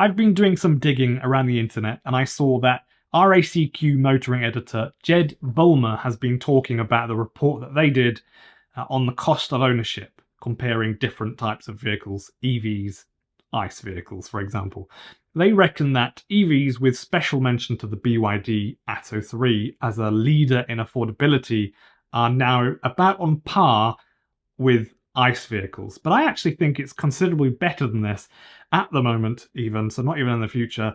I've been doing some digging around the internet and I saw that RACQ motoring editor Jed Bulmer has been talking about the report that they did on the cost of ownership, comparing different types of vehicles, EVs, ICE vehicles, for example. They reckon that EVs, with special mention to the BYD Atto 3 as a leader in affordability, are now about on par with ICE vehicles. But I actually think it's considerably better than this at the moment, even, so not even in the future.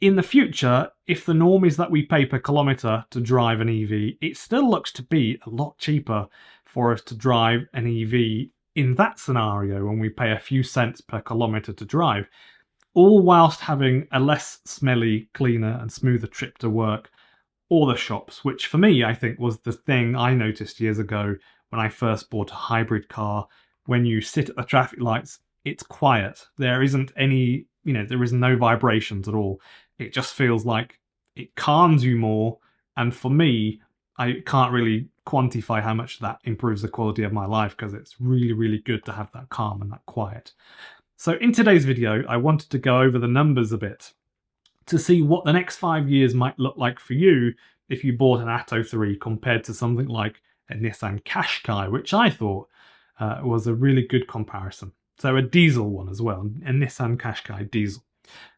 In the future, if the norm is that we pay per kilometre to drive an EV, it still looks to be a lot cheaper for us to drive an EV in that scenario when we pay a few cents per kilometre to drive, all whilst having a less smelly, cleaner and smoother trip to work or the shops, which for me I think was the thing I noticed years ago when I first bought a hybrid car. When you sit at the traffic lights, it's quiet. There isn't any, there is no vibrations at all. It just feels like it calms you more. And for me, I can't really quantify how much that improves the quality of my life, because it's really, really good to have that calm and that quiet. So in today's video, I wanted to go over the numbers a bit to see what the next 5 years might look like for you if you bought an Atto 3 compared to something like a Nissan Qashqai, which I thought was a really good comparison. So a diesel one as well, a Nissan Qashqai diesel.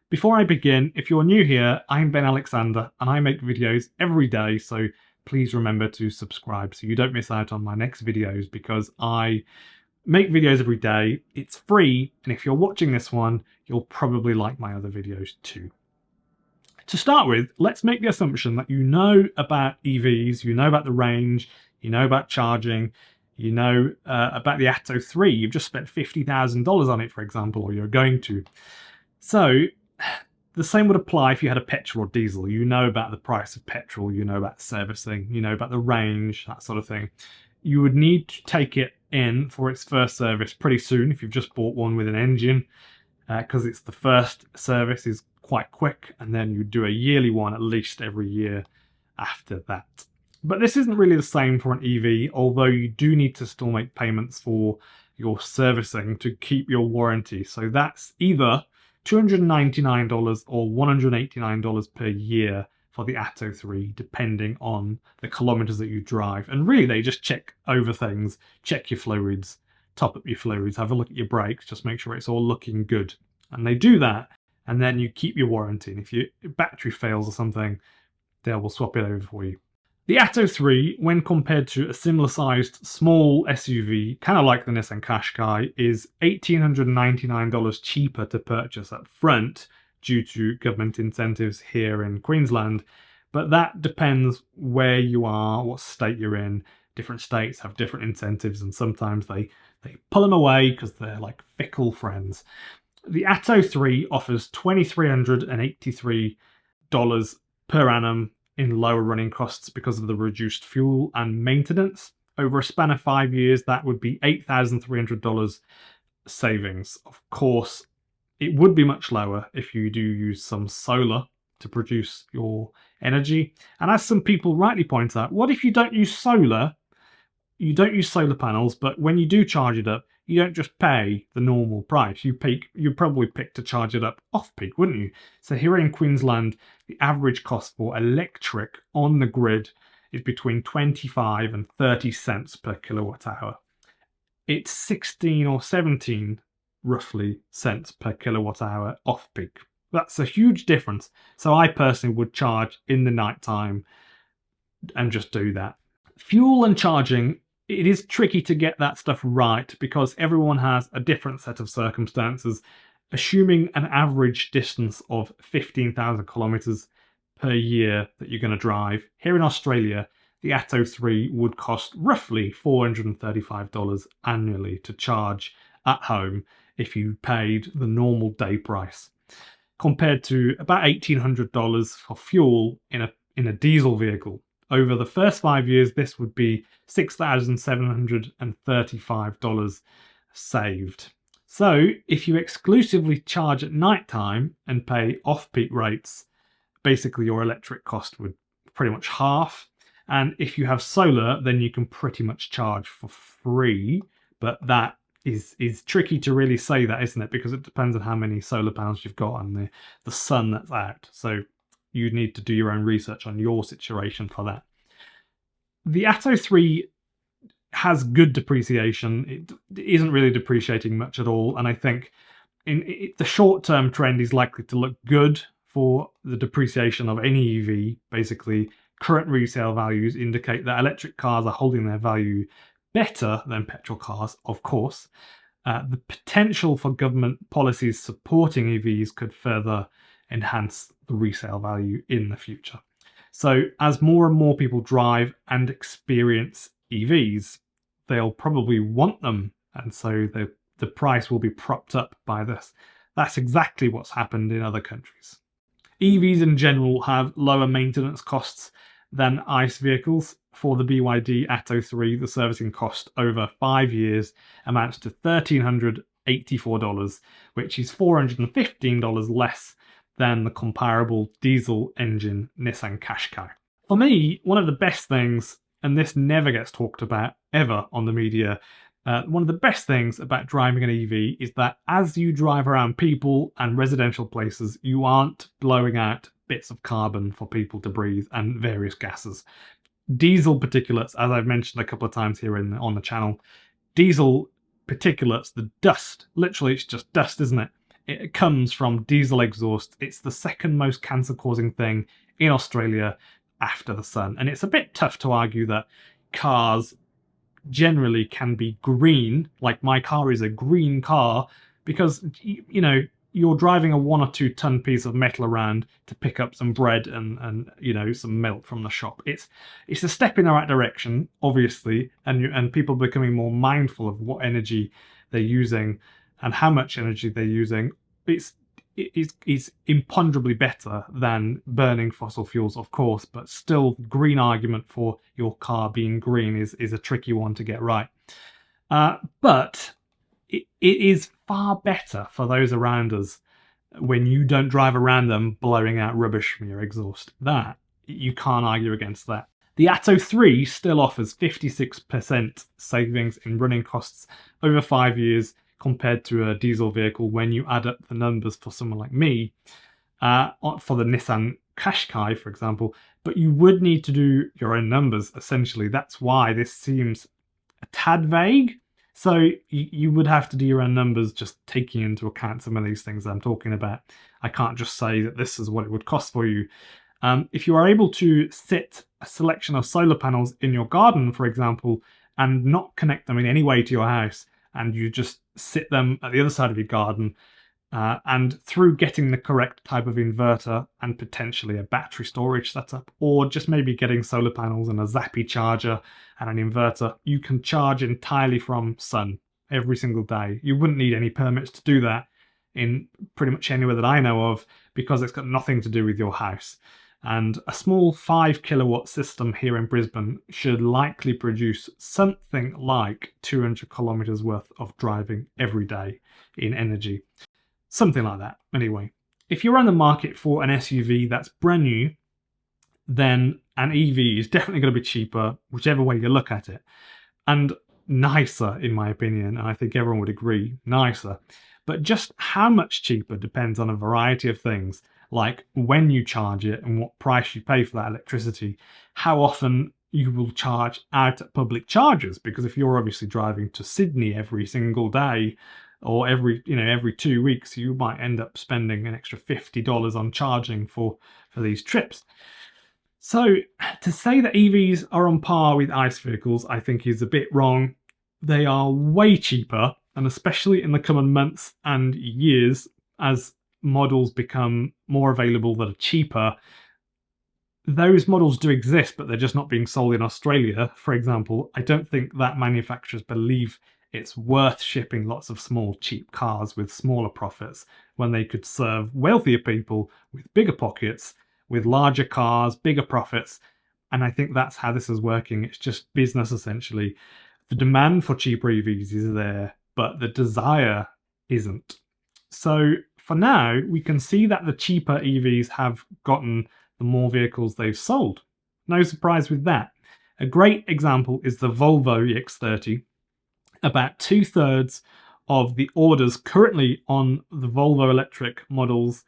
Before I begin, if you're new here, I'm Ben Alexander and I make videos every day, so please remember to subscribe so you don't miss out on my next videos, because I make videos every day. It's free, and if you're watching this one, you'll probably like my other videos too. To start with, let's make the assumption that you know about EVs, you know about the range, you know about charging, you know about the Atto 3. You've just spent $50,000 on it, for example, or you're going to. So the same would apply if you had a petrol or diesel. You know about the price of petrol, you know about servicing, you know about the range, that sort of thing. You would need to take it in for its first service pretty soon if you've just bought one with an engine, because it's the first service is quite quick, and then you do a yearly one at least every year after that. But this isn't really the same for an EV, although you do need to still make payments for your servicing to keep your warranty. So that's either $299 or $189 per year for the Atto 3, depending on the kilometers that you drive. And really, they just check over things, check your fluids, top up your fluids, have a look at your brakes, just make sure it's all looking good. And they do that, and then you keep your warranty. And if your battery fails or something, they will swap it over for you. The Atto 3, when compared to a similar sized small SUV, kind of like the Nissan Qashqai, is $1,899 cheaper to purchase up front due to government incentives here in Queensland. But that depends where you are, what state you're in. Different states have different incentives, and sometimes they pull them away because they're like fickle friends. The Atto 3 offers $2,383 per annum in lower running costs because of the reduced fuel and maintenance. Over a span of 5 years, that would be $8,300 savings. Of course, it would be much lower if you do use some solar to produce your energy. And as some people rightly point out, what if you don't use solar? You don't use solar panels, but when you do charge it up, you don't just pay the normal price. You'd probably pick to charge it up off-peak, wouldn't you? So here in Queensland, the average cost for electric on the grid is between 25 and 30 cents per kilowatt hour. It's 16 or 17, roughly, cents per kilowatt hour off-peak. That's a huge difference. So I personally would charge in the night time and just do that. Fuel and charging, it is tricky to get that stuff right because everyone has a different set of circumstances. Assuming an average distance of 15,000 kilometers per year that you're going to drive, here in Australia, the Atto 3 would cost roughly $435 annually to charge at home if you paid the normal day price, compared to about $1,800 for fuel in a diesel vehicle. Over the first 5 years, this would be $6,735 saved. So if you exclusively charge at night time and pay off-peak rates, basically your electric cost would pretty much half. And if you have solar, then you can pretty much charge for free, but that is tricky to really say that, isn't it? Because it depends on how many solar panels you've got and the sun that's out. So you need to do your own research on your situation for that. The Atto 3 has good depreciation. It isn't really depreciating much at all, and I think the short-term trend is likely to look good for the depreciation of any EV. Basically, current resale values indicate that electric cars are holding their value better than petrol cars, of course. The potential for government policies supporting EVs could further enhance the resale value in the future. So as more and more people drive and experience EVs, they'll probably want them, and so the price will be propped up by this. That's exactly what's happened in other countries. EVs in general have lower maintenance costs than ICE vehicles. For the BYD Atto 3, the servicing cost over 5 years amounts to $1,384, which is $415 less than the comparable diesel engine Nissan Qashqai. For me, one of the best things, and this never gets talked about ever on the media, one of the best things about driving an EV is that as you drive around people and residential places, you aren't blowing out bits of carbon for people to breathe and various gases. Diesel particulates, as I've mentioned a couple of times here on the channel, diesel particulates, the dust, literally it's just dust, isn't it? It comes from diesel exhaust. It's the second most cancer-causing thing in Australia after the sun. And it's a bit tough to argue that cars generally can be green, like my car is a green car, because, you know, you're driving a 1 or 2 ton piece of metal around to pick up some bread and you know, some milk from the shop. It's a step in the right direction, obviously, and people becoming more mindful of what energy they're using and how much energy they're using. It's imponderably better than burning fossil fuels, of course, but still, the green argument for your car being green is a tricky one to get right. But it is far better for those around us when you don't drive around them blowing out rubbish from your exhaust. That, you can't argue against that. The Atto 3 still offers 56% savings in running costs over 5 years compared to a diesel vehicle when you add up the numbers for someone like me, for the Nissan Qashqai, for example. But you would need to do your own numbers, essentially. That's why this seems a tad vague. So you would have to do your own numbers, just taking into account some of these things I'm talking about. I can't just say that this is what it would cost for you. If you are able to sit a selection of solar panels in your garden, for example, and not connect them in any way to your house, and you just sit them at the other side of your garden, and through getting the correct type of inverter and potentially a battery storage setup, or just maybe getting solar panels and a zappy charger and an inverter, you can charge entirely from sun every single day. You wouldn't need any permits to do that in pretty much anywhere that I know of, because it's got nothing to do with your house. And a small 5 kilowatt system here in Brisbane should likely produce something like 200 kilometers worth of driving every day in energy. Something like that, anyway. If you're on the market for an SUV that's brand new, then an EV is definitely going to be cheaper, whichever way you look at it. And nicer, in my opinion, and I think everyone would agree, nicer. But just how much cheaper depends on a variety of things, like when you charge it and what price you pay for that electricity, how often you will charge out at public chargers, because if you're obviously driving to Sydney every single day, or every 2 weeks, you might end up spending an extra $50 on charging for these trips. So to say that EVs are on par with ICE vehicles, I think is a bit wrong. They are way cheaper, and especially in the coming months and years, as models become more available that are cheaper, those models do exist, but they're just not being sold in Australia, for example. I don't think that manufacturers believe it's worth shipping lots of small, cheap cars with smaller profits when they could serve wealthier people with bigger pockets, with larger cars, bigger profits. And I think that's how this is working. It's just business, essentially. The demand for cheaper EVs is there, but the desire isn't. So for now, we can see that the cheaper EVs have gotten the more vehicles they've sold. No surprise with that. A great example is the Volvo EX30. About 2/3 of the orders currently on the Volvo electric models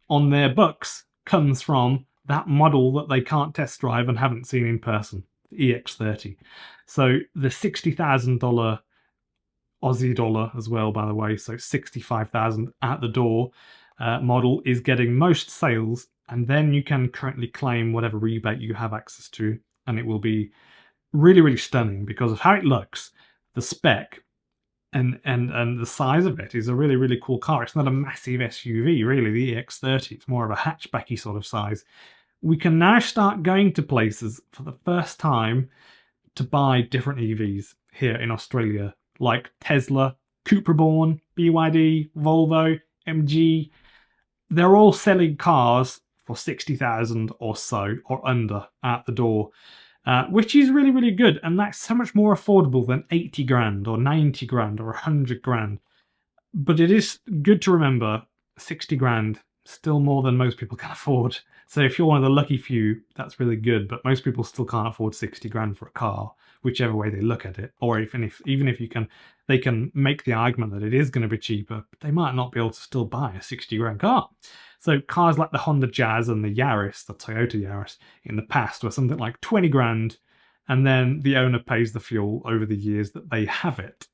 on their books comes from that model that they can't test drive and haven't seen in person, the EX30. So the $60,000 Aussie dollar as well, by the way, so 65,000 at the door model is getting most sales, and then you can currently claim whatever rebate you have access to, and it will be really, really stunning because of how it looks, the spec, and the size of it is a really, really cool car. It's not a massive SUV, really, the EX30. It's more of a hatchbacky sort of size. We can now start going to places for the first time to buy different EVs here in Australia, like Tesla, Cupra-born, BYD, Volvo, MG. They're all selling cars for 60,000 or so or under at the door. Which is really, really good. And that's so much more affordable than 80 grand or 90 grand or 100 grand. But it is good to remember 60 grand, still more than most people can afford. So if you're one of the lucky few, that's really good. But most people still can't afford 60 grand for a car, whichever way they look at it. Or even if you can, they can make the argument that it is going to be cheaper, but they might not be able to still buy a 60 grand car. So cars like the Honda Jazz and the Yaris, the Toyota Yaris, in the past were something like 20 grand, and then the owner pays the fuel over the years that they have it,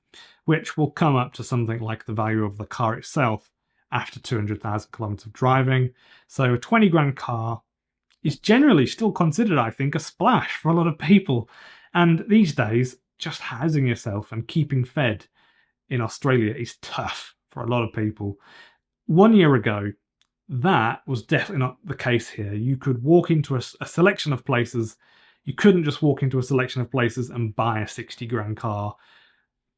which will come up to something like the value of the car itself after 200,000 kilometers of driving. So a 20 grand car is generally still considered, I think, a splash for a lot of people. And these days, just housing yourself and keeping fed in Australia is tough for a lot of people. 1 year ago, that was definitely not the case here. You could walk into a selection of places. You couldn't just walk into a selection of places and buy a 60 grand car.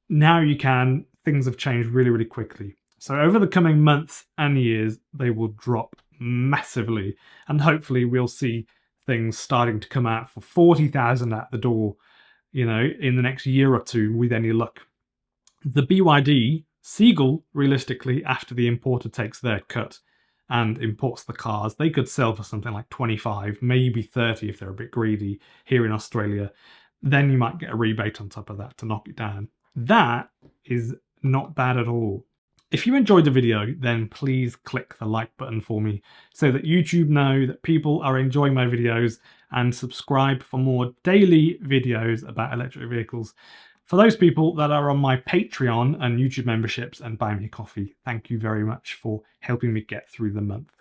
Now you can. Things have changed really, really quickly. So over the coming months and years, they will drop massively. And hopefully we'll see things starting to come out for 40,000 at the door, in the next year or two with any luck. The BYD Seagull, realistically, after the importer takes their cut and imports the cars, they could sell for something like 25, maybe 30 if they're a bit greedy here in Australia. Then you might get a rebate on top of that to knock it down. That is not bad at all. If you enjoyed the video, then please click the like button for me so that YouTube know that people are enjoying my videos, and subscribe for more daily videos about electric vehicles. For those people that are on my Patreon and YouTube memberships and buy me a coffee, thank you very much for helping me get through the month.